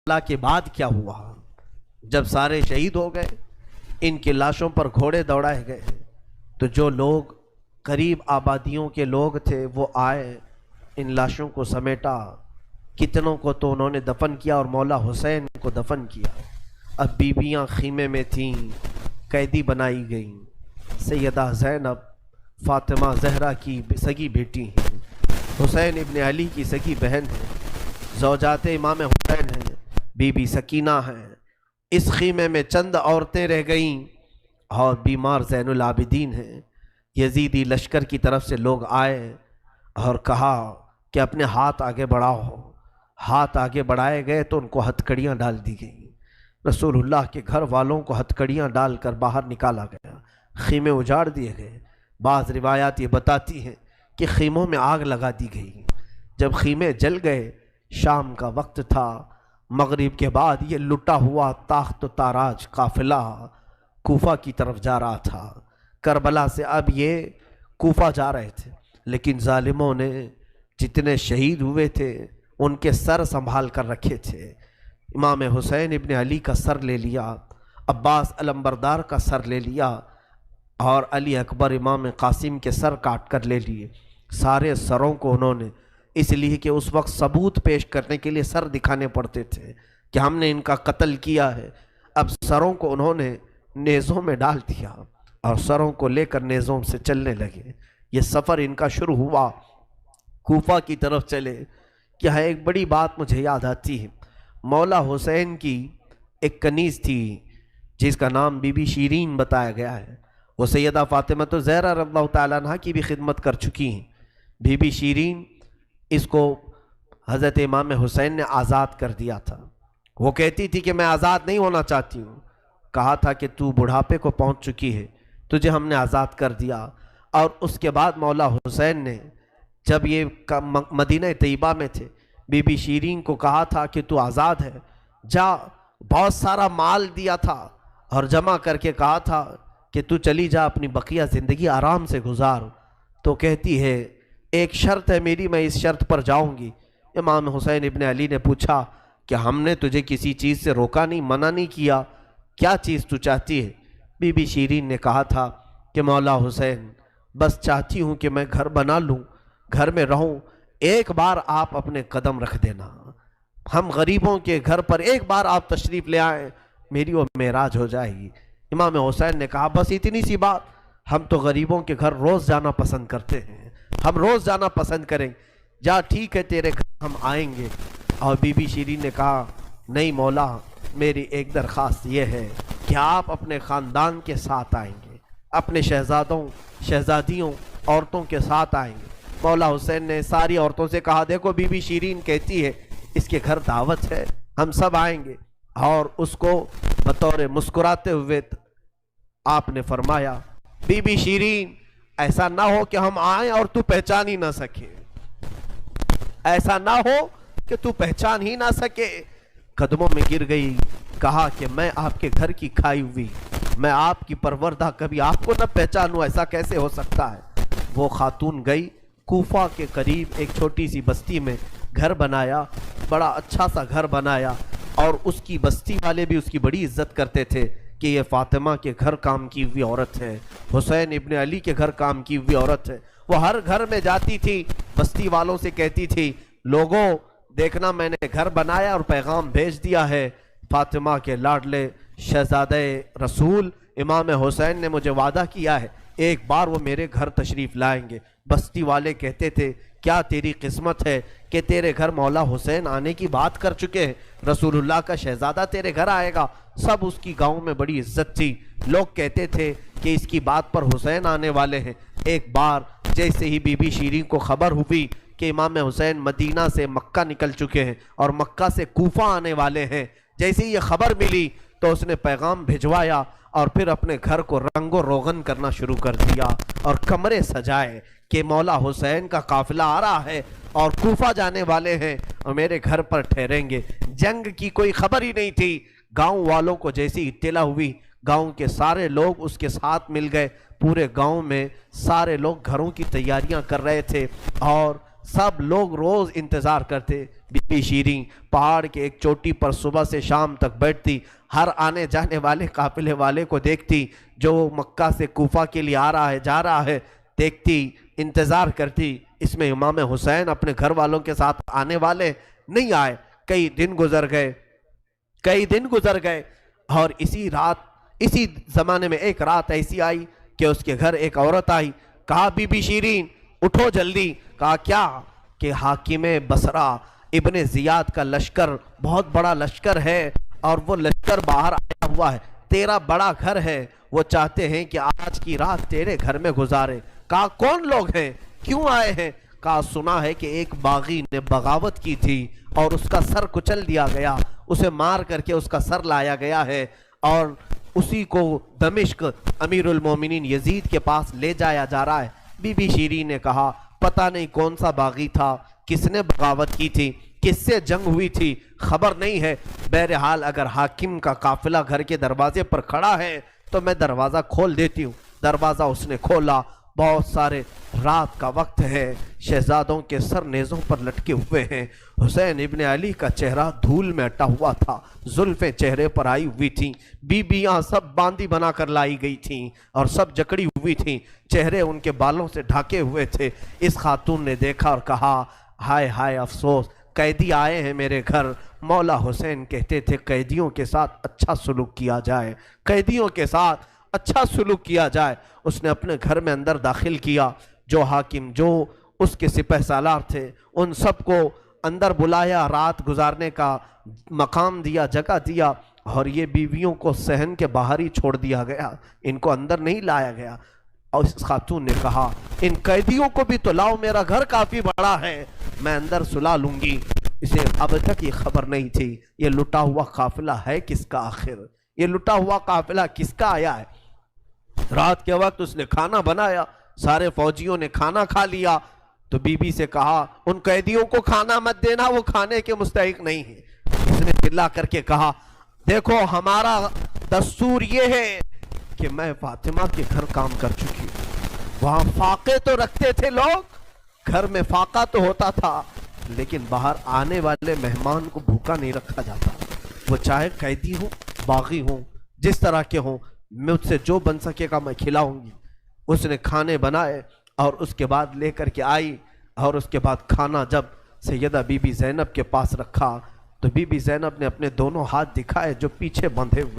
کربلا کے بعد کیا ہوا؟ جب سارے شہید ہو گئے، ان کی لاشوں پر گھوڑے دوڑائے گئے، تو جو لوگ قریب آبادیوں کے لوگ تھے وہ آئے، ان لاشوں کو سمیٹا، کتنوں کو تو انہوں نے دفن کیا اور مولا حسین کو دفن کیا۔ اب بیویاں خیمے میں تھیں، قیدی بنائی گئیں۔ سیدہ زینب فاطمہ زہرا کی سگی بیٹی ہیں، حسین ابن علی کی سگی بہن ہیں، زوجات امام حسین ہیں، بی بی سکینہ ہیں۔ اس خیمے میں چند عورتیں رہ گئیں اور بیمار زین العابدین ہیں۔ یزیدی لشکر کی طرف سے لوگ آئے اور کہا کہ اپنے ہاتھ آگے بڑھاؤ۔ ہاتھ آگے بڑھائے گئے تو ان کو ہتھکڑیاں ڈال دی گئیں۔ رسول اللہ کے گھر والوں کو ہتھکڑیاں ڈال کر باہر نکالا گیا، خیمے اجاڑ دیے گئے۔ بعض روایات یہ بتاتی ہیں کہ خیموں میں آگ لگا دی گئی۔ جب خیمے جل گئے، شام کا وقت تھا، مغرب کے بعد یہ لٹا ہوا تاخت و تاراج قافلہ کوفہ کی طرف جا رہا تھا۔ کربلا سے اب یہ کوفہ جا رہے تھے، لیکن ظالموں نے جتنے شہید ہوئے تھے ان کے سر سنبھال کر رکھے تھے۔ امام حسین ابن علی کا سر لے لیا، عباس علمبردار کا سر لے لیا، اور علی اکبر امام قاسم کے سر کاٹ کر لے لیے۔ سارے سروں کو انہوں نے، اس لیے کہ اس وقت ثبوت پیش کرنے کے لیے سر دکھانے پڑتے تھے کہ ہم نے ان کا قتل کیا ہے۔ اب سروں کو انہوں نے نیزوں میں ڈال دیا اور سروں کو لے کر نیزوں سے چلنے لگے۔ یہ سفر ان کا شروع ہوا، کوفہ کی طرف چلے۔ کیا ہے، ایک بڑی بات مجھے یاد آتی ہے۔ مولا حسین کی ایک کنیز تھی جس کا نام بی بی شیرین بتایا گیا ہے۔ وہ سیدہ فاطمہ زہرا رضی اللہ تعالیٰ عنہ کی بھی خدمت کر چکی ہیں۔ بی بی شیرین، اس کو حضرت امام حسین نے آزاد کر دیا تھا۔ وہ کہتی تھی کہ میں آزاد نہیں ہونا چاہتی ہوں۔ کہا تھا کہ تو بڑھاپے کو پہنچ چکی ہے، تجھے ہم نے آزاد کر دیا۔ اور اس کے بعد مولا حسین نے جب یہ مدینہ طیبہ میں تھے، بی بی شیرین کو کہا تھا کہ تو آزاد ہے، جا۔ بہت سارا مال دیا تھا اور جمع کر کے کہا تھا کہ تو چلی جا، اپنی بقیہ زندگی آرام سے گزار۔ تو کہتی ہے ایک شرط ہے میری، میں اس شرط پر جاؤں گی۔ امام حسین ابن علی نے پوچھا کہ ہم نے تجھے کسی چیز سے روکا نہیں، منع نہیں کیا، کیا چیز تو چاہتی ہے؟ بی بی شیرین نے کہا تھا کہ مولا حسین، بس چاہتی ہوں کہ میں گھر بنا لوں، گھر میں رہوں، ایک بار آپ اپنے قدم رکھ دینا، ہم غریبوں کے گھر پر ایک بار آپ تشریف لے آئیں، میری وہ معراج ہو جائے گی۔ امام حسین نے کہا بس اتنی سی بات، ہم تو غریبوں کے گھر روز جانا پسند کرتے ہیں، ہم روز جانا پسند کریں، جا ٹھیک ہے تیرے گھر ہم آئیں گے۔ اور بی بی شیرین نے کہا نہیں مولا، میری ایک درخواست یہ ہے کہ آپ اپنے خاندان کے ساتھ آئیں گے، اپنے شہزادوں شہزادیوں عورتوں کے ساتھ آئیں گے۔ مولا حسین نے ساری عورتوں سے کہا دیکھو بی بی شیرین کہتی ہے اس کے گھر دعوت ہے، ہم سب آئیں گے۔ اور اس کو بطور مسکراتے ہوئے آپ نے فرمایا بی بی شیرین، ایسا نہ ہو کہ ہم آئیں اور تو پہچان ہی نہ سکے، ایسا نہ ہو کہ تو پہچان ہی نہ سکے۔ قدموں میں گر گئی، کہا کہ میں آپ کے گھر کی کھائی ہوئی، میں آپ کی پروردہ، کبھی آپ کو نہ پہچانوں، ایسا کیسے ہو سکتا ہے؟ وہ خاتون گئی، کوفہ کے قریب ایک چھوٹی سی بستی میں گھر بنایا، بڑا اچھا سا گھر بنایا، اور اس کی بستی والے بھی اس کی بڑی عزت کرتے تھے کہ یہ فاطمہ کے گھر کام کی ہوئی عورت ہے، حسین ابن علی کے گھر کام کی ہوئی عورت ہے۔ وہ ہر گھر میں جاتی تھی، بستی والوں سے کہتی تھی لوگوں دیکھنا میں نے گھر بنایا اور پیغام بھیج دیا ہے، فاطمہ کے لاڈلے شہزادہ رسول امام حسین نے مجھے وعدہ کیا ہے ایک بار وہ میرے گھر تشریف لائیں گے۔ بستی والے کہتے تھے کیا تیری قسمت ہے کہ تیرے گھر مولا حسین آنے کی بات کر چکے ہیں، رسول اللہ کا شہزادہ تیرے گھر آئے گا۔ سب اس کی گاؤں میں بڑی عزت تھی، لوگ کہتے تھے کہ اس کی بات پر حسین آنے والے ہیں۔ ایک بار جیسے ہی بی بی شیرین کو خبر ہوئی کہ امام حسین مدینہ سے مکہ نکل چکے ہیں اور مکہ سے کوفہ آنے والے ہیں، جیسے ہی یہ خبر ملی تو اس نے پیغام بھجوایا اور پھر اپنے گھر کو رنگ و روغن کرنا شروع کر دیا اور کمرے سجائے کہ مولا حسین کا قافلہ آ رہا ہے اور کوفہ جانے والے ہیں اور میرے گھر پر ٹھہریں گے۔ جنگ کی کوئی خبر ہی نہیں تھی۔ گاؤں والوں کو جیسی اطلاع ہوئی، گاؤں کے سارے لوگ اس کے ساتھ مل گئے۔ پورے گاؤں میں سارے لوگ گھروں کی تیاریاں کر رہے تھے اور سب لوگ روز انتظار کرتے. بی بی شیریں پہاڑ کے ایک چوٹی پر صبح سے شام تک بیٹھتی، ہر آنے جانے والے قافلے والے کو دیکھتی، جو مکہ سے کوفہ کے لیے آ رہا ہے جا رہا ہے دیکھتی، انتظار کرتی. اس میں امام حسین اپنے گھر والوں کے ساتھ آنے والے نہیں آئے. کئی دن گزر گئے اور اسی زمانے میں ایک رات ایسی آئی کہ اس کے گھر ایک عورت آئی. کہا بی بی شیرین اٹھو جلدی. کہا کیا؟ کہ حاکم بصرہ ابن زیاد کا لشکر بہت بڑا لشکر ہے اور وہ لشکر باہر آیا ہوا ہے، تیرا بڑا گھر ہے، وہ چاہتے ہیں کہ آج کی رات تیرے گھر میں گزارے. کہا کون لوگ ہیں، کیوں آئے ہیں؟ کہا سنا ہے کہ ایک باغی نے بغاوت کی تھی اور اس کا سر کچل دیا گیا، اسے مار کر کے اس کا سر لایا گیا ہے اور اسی کو دمشق امیر المومنین یزید کے پاس لے جایا جا رہا ہے. بی بی شیریں نے کہا پتہ نہیں کون سا باغی تھا، کس نے بغاوت کی تھی، کس سے جنگ ہوئی تھی، خبر نہیں ہے. بہرحال اگر حاکم کا قافلہ گھر کے دروازے پر کھڑا ہے تو میں دروازہ کھول دیتی ہوں. دروازہ اس نے کھولا. بہت سارے رات کا وقت ہے، شہزادوں کے سر نیزوں پر لٹکے ہوئے ہیں. حسین ابن علی کا چہرہ دھول میں اٹا ہوا تھا، زلفیں چہرے پر آئی ہوئی تھیں، بیبیاں سب باندی بنا کر لائی گئی تھیں اور سب جکڑی ہوئی تھیں، چہرے ان کے بالوں سے ڈھاکے ہوئے تھے. اس خاتون نے دیکھا اور کہا ہائے ہائے افسوس، قیدی آئے ہیں میرے گھر. مولا حسین کہتے تھے قیدیوں کے ساتھ اچھا سلوک کیا جائے، قیدیوں کے ساتھ اچھا سلوک کیا جائے. اس نے اپنے گھر میں اندر داخل کیا، جو حاکم جو اس کے سپہ سالار تھے ان سب کو اندر بلایا، رات گزارنے کا مقام دیا، جگہ دیا اور یہ بیویوں کو صحن کے باہر ہی چھوڑ دیا گیا، ان کو اندر نہیں لایا گیا. اور اس خاتون نے کہا ان قیدیوں کو بھی تو لاؤ، میرا گھر کافی بڑا ہے، میں اندر سلا لوں گی. اسے اب تک یہ خبر نہیں تھی یہ لٹا ہوا قافلہ ہے کس کا، آخر یہ لٹا ہوا قافلہ کس کا آیا ہے. رات کے وقت اس نے کھانا بنایا، سارے فوجیوں نے کھانا کھا لیا تو بی بی سے کہا ان قیدیوں کو کھانا مت دینا، وہ کھانے کے مستحق نہیں ہیں. اس نے چلا کر کے کہا دیکھو ہمارا دستور یہ ہے کہ میں فاطمہ کے گھر کام کر چکی ہوں، وہاں فاقے تو رکھتے تھے لوگ، گھر میں فاقہ تو ہوتا تھا لیکن باہر آنے والے مہمان کو بھوکا نہیں رکھا جاتا، وہ چاہے قیدی ہوں باغی ہوں جس طرح کے ہوں، مجھ سے جو بن سکے گا میں کھلاؤں گی. اس نے کھانے بنائے اور اس کے بعد لے کر کے آئی اور اس کے بعد کھانا جب سیدہ بی بی زینب کے پاس رکھا تو بی بی زینب نے اپنے دونوں ہاتھ دکھائے جو پیچھے بندھے ہوئے